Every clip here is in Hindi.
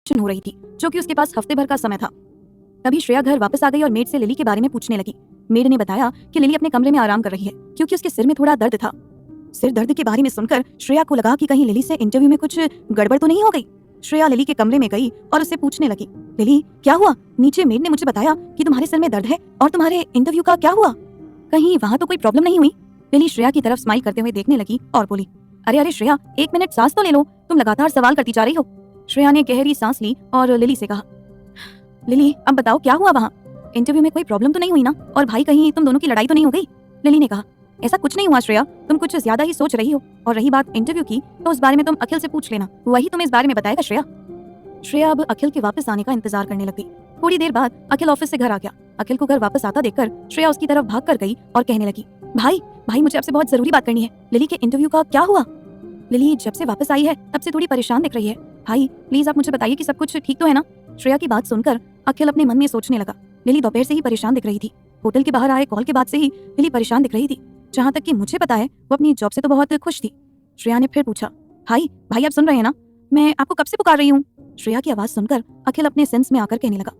हो रही थी, जो कि उसके पास हफ्ते भर का समय था। तभी श्रेया घर वापस आ गई और मेड से लिली के बारे में पूछने लगी। मेड ने बताया कि लिली अपने कमरे में आराम कर रही है क्योंकि उसके सिर में थोड़ा दर्द था। सिर दर्द के बारे में सुनकर श्रेया को लगा कि कहीं लिली से इंटरव्यू में कुछ गड़बड़ तो नहीं हो गई। श्रेया लिली के कमरे में गई और उससे पूछने लगी, लिली क्या हुआ? नीचे मेड ने मुझे बताया कि तुम्हारे सिर में दर्द है और तुम्हारे इंटरव्यू का क्या हुआ? कहीं वहाँ तो कोई प्रॉब्लम नहीं हुई? लिली श्रेया की तरफ स्माइल करते हुए देखने लगी और बोली, अरे अरे श्रेया, 1 मिनट सांस तो ले लो, तुम लगातार सवाल करती जा रही हो। श्रेया ने गहरी सांस ली और लिली से कहा, लिली अब बताओ क्या हुआ वहाँ? इंटरव्यू में कोई प्रॉब्लम तो नहीं हुई ना? और भाई कहीं तुम दोनों की लड़ाई तो नहीं हो गई? लिली ने कहा, ऐसा कुछ नहीं हुआ श्रेया, तुम कुछ ज्यादा ही सोच रही हो। और रही बात इंटरव्यू की तो उस बारे में तुम अखिल से पूछ लेना, वही तुम्हें इस बारे में बताएगा। श्रेया अब अखिल के वापस आने का इंतजार करने लग गई। थोड़ी देर बाद अखिल ऑफिस से घर आ गया। अखिल को घर वापस आता देखकर श्रेया उसकी तरफ भाग कर गई और कहने लगी, भाई भाई मुझे आपसे बहुत जरूरी बात करनी है। लिली के इंटरव्यू का क्या हुआ? लिली जब से वापस आई है तब से थोड़ी परेशान दिख रही है। भाई प्लीज आप मुझे बताइए कि सब कुछ ठीक तो है ना? श्रेया की बात सुनकर अखिल अपने मन में सोचने लगा। लिली दोपहर से ही परेशान दिख रही थी। होटल के बाहर आए कॉल के बाद से ही लिली परेशान दिख रही थी। जहाँ तक कि मुझे पता है वो अपनी जॉब से तो बहुत खुश थी। श्रेया ने फिर पूछा, भाई भाई आप सुन रहे हैं ना? मैं आपको कब से पुकार रही हूँ। श्रेया की आवाज सुनकर अखिल अपने सेंस में आकर कहने लगा।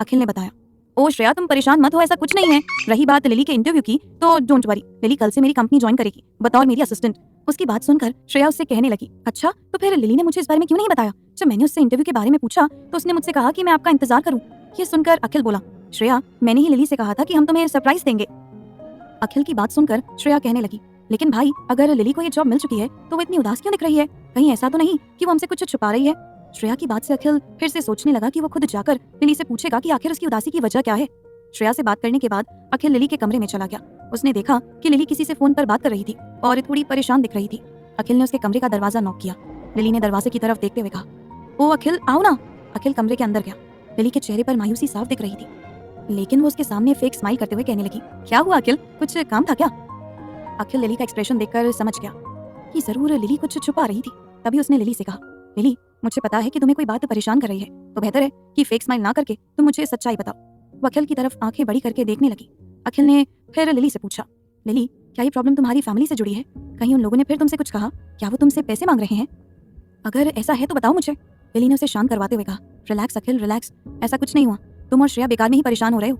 अखिल ने बताया, ओ श्रेया तुम परेशान मत हो, ऐसा कुछ नहीं है। रही बात लिली के इंटरव्यू की तो डोंट वरी, लिली कल से मेरी कंपनी ज्वाइन करेगी बतौर मेरी असिस्टेंट। उसकी बात सुनकर श्रेया उससे कहने लगी, अच्छा तो फिर लिली ने मुझे इस बारे में क्यों नहीं बताया? जब मैंने उससे इंटरव्यू के बारे में पूछा तो उसने मुझसे कहा कि मैं आपका इंतजार करूं। ये सुनकर अखिल बोला, श्रेया मैंने ही लिली से कहा था कि हम तुम्हें सरप्राइज देंगे। अखिल की बात सुनकर श्रेया कहने लगी, लेकिन भाई अगर लिली को ये जॉब मिल चुकी है तो वो इतनी उदास क्यों दिख रही है? कहीं ऐसा तो नहीं कि वो हमसे कुछ छुपा रही है? श्रेया की बात से अखिल फिर से सोचने लगा कि वो खुद जाकर लिली से पूछेगा कि आखिर उसकी उदासी की वजह क्या है। श्रेया से बात करने के बाद अखिल लिली के कमरे में चला गया। उसने देखा कि लिली किसी से फोन पर बात कर रही थी और थोड़ी परेशान दिख रही थी। अखिल ने उसके कमरे का दरवाजा नॉक किया। लिली ने दरवाजे की तरफ देखते हुए कहा, ओ अखिल आओ ना। अखिल कमरे के अंदर गया। लिली के चेहरे पर मायूसी साफ दिख रही थी, लेकिन वो उसके सामने फेक स्माइल करते हुए कहने लगी, क्या हुआ अखिल, कुछ काम था क्या? अखिल लिली का एक्सप्रेशन देखकर समझ गया कि जरूर लिली कुछ छुपा रही थी। तभी उसने लिली से कहा, लिली मुझे पता है कि तुम्हें कोई बात परेशान कर रही है, तो बेहतर है कि फेक स्माइल ना करके तुम मुझे सच्चाई बताओ। वो अखिल की तरफ आंखें बड़ी करके देखने लगी। अखिल ने फिर लिली से पूछा, लिली क्या ये प्रॉब्लम तुम्हारी फैमिली से जुड़ी है? कहीं उन लोगों ने फिर तुमसे कुछ कहा? क्या वो तुमसे पैसे मांग रहे हैं? अगर ऐसा है तो बताओ मुझे। लिली ने उसे शांत करवाते हुए कहा, रिलैक्स अखिल रिलैक्स, ऐसा कुछ नहीं हुआ, तुम और श्रेया बेकार में ही परेशान हो रहे हो।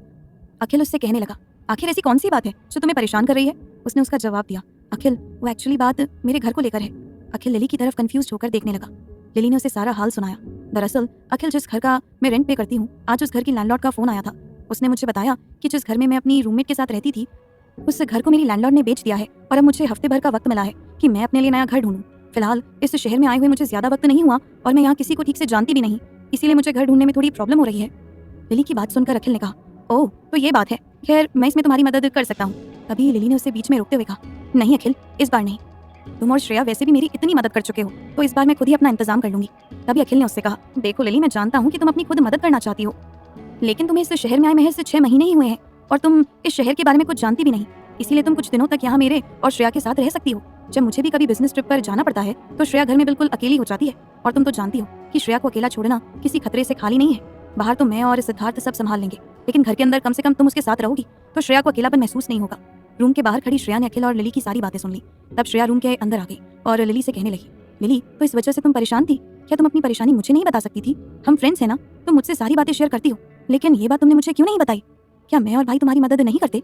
अखिल उससे कहने लगा, आखिर ऐसी कौन सी बात है जो तुम्हें परेशान कर रही है? उसने उसका जवाब दिया, अखिल वो एक्चुअली बात मेरे घर को लेकर है। अखिल लिली की तरफ कंफ्यूज होकर देखने लगा। लिली ने उसे सारा हाल सुनाया। दरअसल अखिल जिस घर का मैं रेंट पे करती हूँ, आज उस घर की लैंडलॉर्ड का फोन आया था। उसने मुझे बताया कि जिस घर में मैं अपनी रूममेट के साथ रहती थी उस घर को मेरी लैंडलॉर्ड ने बेच दिया है और अब मुझे हफ्ते भर का वक्त मिला है कि मैं अपने लिए नया घर ढूंढूं। फिलहाल इस शहर में आए हुए मुझे ज्यादा वक्त नहीं हुआ और मैं यहाँ किसी को ठीक से जानती भी नहीं, इसीलिए मुझे घर ढूंढने में थोड़ी प्रॉब्लम हो रही है। लिली की बात सुनकर अखिल ने कहा, ओह तो ये बात है, खैर मैं इसमें तुम्हारी मदद कर सकता हूँ। तभी लिली ने उसे बीच में रोकते हुए कहा, नहीं अखिल इस बार नहीं, तुम और श्रेया वैसे भी मेरी इतनी मदद कर चुके हो तो इस बार मैं खुद ही अपना इंतजाम कर लूंगी। तभी अखिल ने उससे कहा, देखो लिली मैं जानता हूँ कि तुम अपनी खुद मदद करना चाहती हो, लेकिन तुम्हें इस शहर में आए महज 6 महीने ही हुए हैं और तुम इस शहर के बारे में कुछ जानती भी नहीं, इसीलिए तुम कुछ दिनों तक यहाँ मेरे और श्रेया के साथ रह सकती हो। जब मुझे भी कभी बिजनेस ट्रिप पर जाना पड़ता है तो श्रेया घर में बिल्कुल अकेली हो जाती है और तुम तो जानती हो कि श्रेया को अकेला छोड़ना किसी खतरे से खाली नहीं है। बाहर तो मैं और सिद्धार्थ सब संभाल लेंगे, लेकिन घर के अंदर कम से कम तुम उसके साथ रहोगी तो श्रेया को अकेलापन महसूस नहीं होगा। रूम के बाहर खड़ी श्रेया ने अखिल और लिली की सारी बातें सुन ली। तब श्रेया रूम के अंदर आ गई और लिली से कहने लगी, लिली तो इस वजह से तुम परेशान थी? क्या तुम अपनी परेशानी मुझे नहीं बता सकती थी? हम फ्रेंड्स हैं ना, तुम मुझसे सारी बातें शेयर करती हो, लेकिन ये बात तुमने मुझे क्यों नहीं बताई? क्या मैं और भाई तुम्हारी मदद नहीं करते?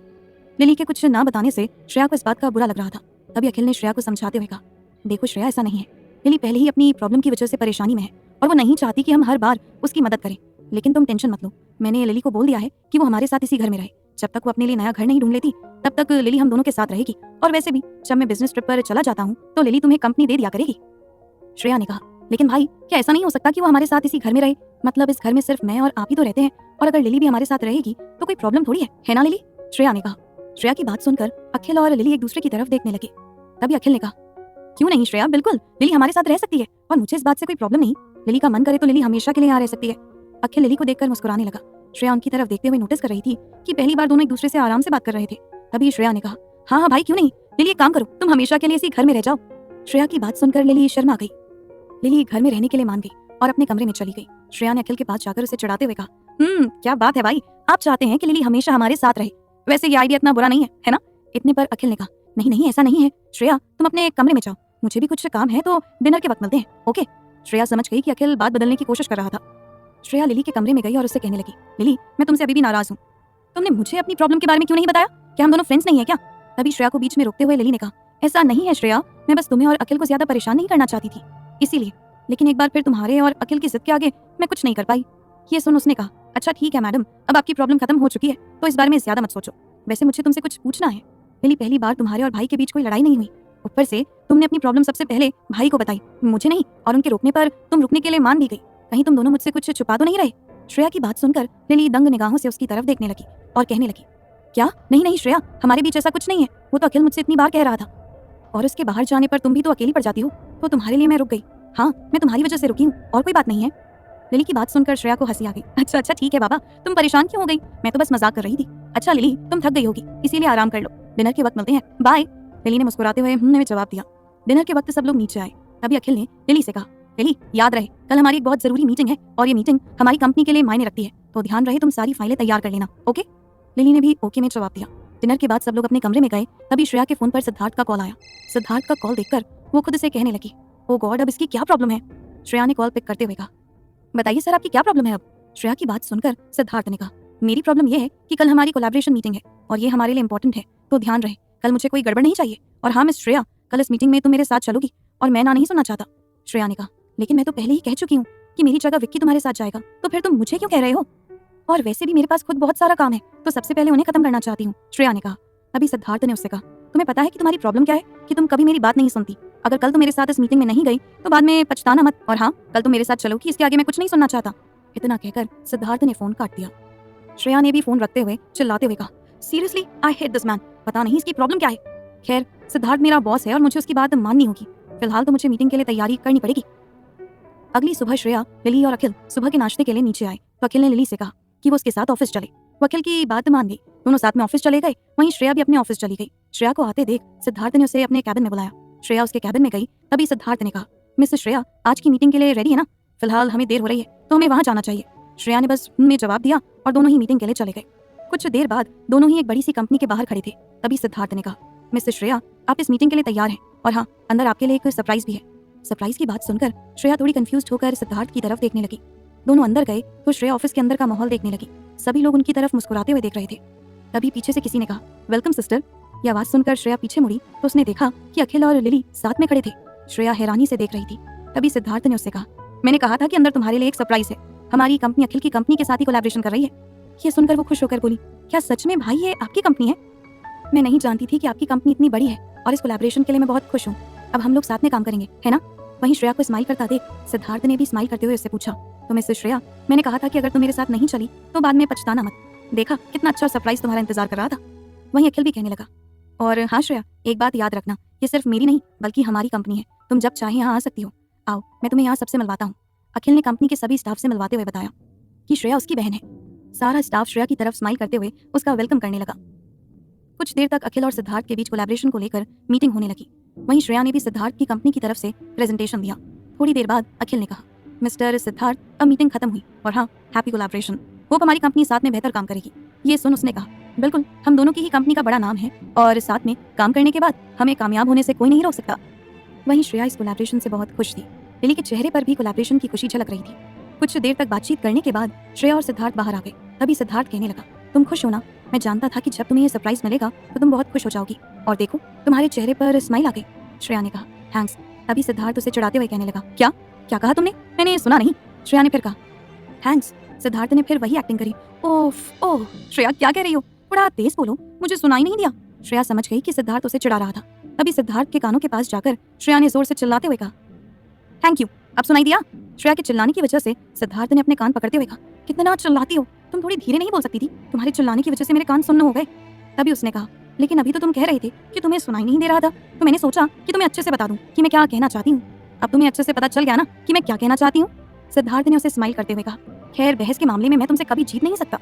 लिली के कुछ ना बताने से श्रेया को इस बात का बुरा लग रहा था। तभी अखिल ने श्रेया को समझाते हुए कहा, देखो श्रेया ऐसा नहीं है, लिली पहले ही अपनी प्रॉब्लम की वजह से परेशानी में है और वो नहीं चाहती कि हम हर बार उसकी मदद करें, लेकिन तुम टेंशन मत लो, मैंने लिली को बोल दिया है कि वो हमारे साथ इसी घर में रहे। जब तक वो अपने लिए नया घर नहीं ढूंढ लेती तब तक लिली हम दोनों के साथ रहेगी, और वैसे भी जब मैं बिजनेस ट्रिप पर चला जाता हूँ तो लिली तुम्हें कंपनी दे दिया करेगी। श्रेया ने कहा, लेकिन भाई क्या ऐसा नहीं हो सकता कि वो हमारे साथ इसी घर में रहे? मतलब इस घर में सिर्फ मैं और आप ही तो रहते हैं, और अगर लिली भी हमारे साथ रहेगी तो कोई प्रॉब्लम थोड़ी है ना लिली? श्रेया ने कहा। श्रेया की बात सुनकर अखिल और लिली एक दूसरे की तरफ देखने लगे। तभी अखिल ने कहा, क्यों नहीं श्रेया, बिल्कुल लिली हमारे साथ रह सकती है और मुझे इस बात से कोई प्रॉब्लम नहीं। लिली का मन करे तो लिली हमेशा के लिए यहाँ रह सकती है। अखिल लिली को देखकर मुस्कुराने लगा। श्रेया उनकी तरफ देखते हुए नोटिस कर रही थी कि पहली बार दोनों एक दूसरे से आराम से बात कर रहे थे। तभी श्रेया ने कहा, हाँ हाँ भाई क्यों नहीं, लिली एक काम करो, तुम हमेशा के लिए इसी घर में रह जाओ। श्रेया की बात सुनकर लिली शर्मा गई। लिली घर में रहने के लिए मान गई और अपने कमरे में चली गई। श्रेया ने अखिल के पास जाकर उसे चिढ़ाते हुए कहा, क्या बात है भाई, आप चाहते हैं कि लिली हमेशा हमारे साथ रहे, वैसे ये आइडिया इतना बुरा नहीं है ना? इतने पर अखिल ने कहा, नहीं नहीं ऐसा नहीं है श्रेया, तुम अपने कमरे में जाओ, मुझे भी कुछ काम है तो डिनर के वक्त मिलते हैं, ओके? श्रेया समझ गई कि अखिल बात बदलने की कोशिश कर रहा था। श्रेया लिली के कमरे में गई और उससे कहने लगी, लिली, मैं तुमसे अभी भी नाराज हूँ। तुमने मुझे अपनी प्रॉब्लम के बारे में क्यों नहीं बताया? क्या हम दोनों फ्रेंड्स नहीं है क्या? तभी श्रेया को बीच में रोकते हुए लिली ने कहा, ऐसा नहीं है श्रेया, मैं बस तुम्हें और अखिल को ज्यादा परेशान नहीं करना चाहती थी, इसीलिए। लेकिन एक बार फिर तुम्हारे और अखिल की जिद के आगे मैं कुछ नहीं कर पाई। ये सुन उसने कहा, अच्छा ठीक है मैडम, अब आपकी प्रॉब्लम खत्म हो चुकी है तो इस बारे में ज्यादा मत सोचो। वैसे मुझे तुमसे कुछ पूछना है। लिली, पहली बार तुम्हारे और भाई के बीच कोई लड़ाई नहीं हुई, ऊपर से तुमने अपनी प्रॉब्लम सबसे पहले भाई को बताई, मुझे नहीं, और उनके रोकने पर तुम रुकने के लिए मान भी गई। कहीं तुम दोनों मुझसे कुछ छुपा तो नहीं रहे? श्रेया की बात सुनकर लिली दंग निगाहों से उसकी तरफ देखने लगी और कहने लगी, क्या? नहीं नहीं श्रेया, हमारे बीच ऐसा कुछ नहीं है, वो तो अखिल मुझसे इतनी बार कह रहा था, और उसके बाहर जाने पर तुम भी तो अकेली पड़ जाती हो, तो तुम्हारे लिए मैं रुक गई। हाँ, मैं तुम्हारी वजह से रुकी हूँ और कोई बात नहीं है। लिली की बात सुनकर श्रेया को हंसी आ गई। अच्छा अच्छा ठीक है बाबा, तुम परेशान क्यों हो गई? मैं तो बस मजाक कर रही थी। अच्छा लिली, तुम थक गई होगी, इसीलिए आराम कर लो, डिनर के वक्त मिलते हैं, बाय। लिली ने मुस्कुराते हुए में जवाब दिया। डिनर के वक्त सब लोग नीचे आए। तभी अखिल ने लिली से कहा, लिली याद रहे, कल हमारी एक बहुत जरूरी मीटिंग है और ये मीटिंग हमारी कंपनी के लिए मायने रखती है, तो ध्यान रहे तुम सारी फाइलें तैयार कर लेना, ओके? लिली ने भी ओके में जवाब दिया। डिनर के बाद सब लोग अपने कमरे में गए। तभी श्रेया के फोन पर सिद्धार्थ का कॉल आया। सिद्धार्थ का कॉल देखकर वो खुद से कहने लगी, ओ गॉड, अब इसकी क्या प्रॉब्लम है? श्रेया ने कॉल पिक करते हुए कहा, बताइए सर, आपकी क्या प्रॉब्लम है अब? श्रेया की बात सुनकर सिद्धार्थ ने कहा, मेरी प्रॉब्लम ये है कि कल हमारी कोलैबोरेशन मीटिंग है और ये हमारे लिए इंपॉर्टेंट है, तो ध्यान रहे कल मुझे कोई गड़बड़ नहीं चाहिए। और हाँ मिस श्रेया, कल इस मीटिंग में तुम मेरे साथ चलोगी और मैं ना नहीं सुनना चाहता। श्रेया ने कहा, लेकिन मैं तो पहले ही कह चुकी हूँ कि मेरी जगह विक्की तुम्हारे साथ जाएगा, तो फिर तुम मुझे क्यों कह रहे हो? और वैसे भी मेरे पास खुद बहुत सारा काम है, तो सबसे पहले उन्हें खत्म करना चाहती हूँ, श्रेया ने कहा। अभी सिद्धार्थ ने उससे कहा, तुम्हें पता है कि तुम्हारी प्रॉब्लम क्या है, कि तुम कभी मेरी बात नहीं सुनती। अगर कल तुम मेरे साथ इस मीटिंग में नहीं गई तो बाद में पछताना मत, और हाँ, कल तुम मेरे साथ चलोगी, इसके आगे मैं कुछ नहीं सुनना चाहता। इतना कहकर सिद्धार्थ ने फोन काट दिया। श्रेया ने भी फोन रखते हुए चिल्लाते हुए कहा, seriously I hate this man, पता नहीं इसकी प्रॉब्लम क्या है। खैर, सिद्धार्थ मेरा बॉस है और मुझे उसकी बात माननी होगी, फिलहाल तो मुझे मीटिंग के लिए तैयारी करनी पड़ेगी। अगली सुबह श्रेया, लिली और अखिल सुबह के नाश्ते के लिए नीचे आए तो अखिल ने लिली से कहा कि वो उसके साथ ऑफिस चले। वो अखिल की बात मान गई, दोनों साथ में ऑफिस चले गए। वहीं श्रेया भी अपने ऑफिस चली गई। श्रेया को आते देख सिद्धार्थ ने उसे अपने कैबिन में बुलाया। श्रेया उसके कैबिन में गई। तभी सिद्धार्थ ने कहा, मिस श्रेया, आज की मीटिंग के लिए रेडी है ना? फिलहाल हमें देर हो रही है तो हमें वहाँ जाना चाहिए। श्रेया ने बस में जवाब दिया और दोनों ही मीटिंग के लिए चले गए। कुछ देर बाद दोनों ही एक बड़ी सी कंपनी के बाहर खड़े थे। तभी सिद्धार्थ ने कहा, मिस श्रेया, आप इस मीटिंग के लिए तैयार हैं, और हाँ, अंदर आपके लिए एक सरप्राइज भी है। सरप्राइज की बात सुनकर श्रेया थोड़ी कंफ्यूज होकर सिद्धार्थ की तरफ देखने लगी। दोनों अंदर गए तो श्रेया ऑफिस के अंदर का माहौल देखने लगी। सभी लोग उनकी तरफ मुस्कुराते हुए देख रहे थे। तभी पीछे से किसी ने कहा, वेलकम सिस्टर। यह आवाज सुनकर श्रेया पीछे मुड़ी तो उसने देखा कि अखिल और लिली साथ में खड़े थे। श्रेया हैरानी से देख रही थी। तभी सिद्धार्थ ने उससे कहा, मैंने कहा था कि अंदर तुम्हारे लिए एक सरप्राइज है, हमारी कंपनी अखिल की कंपनी के साथ ही कोलैबोरेशन कर रही है। ये सुनकर वो खुश होकर बोली, क्या सच में भाई ये आपकी कंपनी है? मैं नहीं जानती थी कि आपकी कंपनी इतनी बड़ी है, और इस कोलैबोरेशन के लिए मैं बहुत खुश हूँ। अब हम लोग साथ में काम करेंगे, है ना? वहीं श्रेया को स्माइल करता देख सिद्धार्थ ने भी स्माइल करते हुए उससे पूछा, तो मिस श्रेया, मैंने कहा था कि अगर तुम मेरे साथ नहीं चली तो बाद में पछताना मत। देखा कितना अच्छा सरप्राइज तुम्हारा इंतजार कर रहा था। वहीं अखिल भी कहने लगा, और हाँ श्रेया, एक बात याद रखना, ये सिर्फ मेरी नहीं बल्कि हमारी कंपनी है, तुम जब चाहे यहाँ आ सकती हो। आओ, मैं तुम्हें यहाँ सबसे मिलवाता हूँ। अखिल ने कंपनी के सभी स्टाफ से मिलवाते हुए बताया कि श्रेया उसकी बहन है। सारा स्टाफ श्रेया की तरफ स्माइल करते हुए उसका वेलकम करने लगा। कुछ देर तक अखिल और सिद्धार्थ के बीच कोलैबोरेशन को लेकर मीटिंग होने लगी। वहीं श्रेया ने भी सिद्धार्थ की कंपनी की तरफ से प्रेजेंटेशन दिया। थोड़ी देर बाद अखिल ने कहा, मिस्टर सिद्धार्थ, अब मीटिंग खत्म हुई, और हाँ, हैप्पी कोलैबोरेशन। होप हमारी कंपनी साथ में बेहतर काम करेगी। ये सुन उसने कहा, बिल्कुल, हम दोनों की ही कंपनी का बड़ा नाम है और साथ में काम करने के बाद हमें कामयाब होने से कोई नहीं रोक सकता। वहीं श्रेया इस कोलैबोरेशन से बहुत खुश थी। लिली के चेहरे पर भी कोलैबोरेशन की खुशी झलक रही थी। कुछ देर तक बातचीत करने के बाद श्रेया और सिद्धार्थ बाहर आ गए। तभी सिद्धार्थ कहने लगा, तुम खुश हो ना? मैं जानता था कि जब तुम्हें ये सरप्राइज मिलेगा तो तुम बहुत खुश हो जाओगी, और देखो तुम्हारे चेहरे पर स्माइल आ गई। श्रेया ने कहा, थैंक्स। तभी सिद्धार्थ उसे चिढ़ाते हुए कहने लगा, क्या क्या कहा तुमने? मैंने सुना नहीं। श्रेया ने फिर कहा, थैंक्स। सिद्धार्थ ने फिर वही एक्टिंग करी। ओफ ओह श्रेया, क्या कह रही हो? थोड़ा तेज बोलो, मुझे सुनाई नहीं दिया। श्रेया समझ गई कि सिद्धार्थ उसे चिढ़ा रहा था। तभी सिद्धार्थ के कानों के पास जाकर श्रेया ने जोर से चिल्लाते हुए कहा, थैंक यू, अब सुनाई दिया? श्रेया के चिल्लाने की वजह से सिद्धार्थ ने अपने कान पकड़ते हुए कहा, कितना चिल्लाती हो तुम, थोड़ी धीरे नहीं बोल सकती थी? तुम्हारे चिल्लाने की वजह से मेरे कान सुन्न हो गए। तभी उसने कहा, लेकिन अभी तो तुम कह रहे थे कि तुम्हें सुनाई नहीं दे रहा था, तो मैंने सोचा कि तुम्हें अच्छे से बता दूं कि मैं क्या कहना चाहती हूँ। अब तुम्हें अच्छे से पता चल गया ना कि मैं क्या कहना चाहती हूँ? सिद्धार्थ ने उसे स्माइल करते हुए कहा, खैर, बहस के मामले में मैं तुमसे कभी जीत नहीं सकता।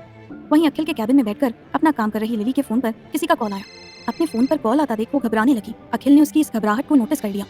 वहीं अखिल के कैबिन में बैठकर अपना काम कर रही लिली के फोन पर किसी का कॉल आया। अपने फोन पर कॉल आता देख वो घबराने लगी। अखिल ने उसकी इस घबराहट को नोटिस कर लिया।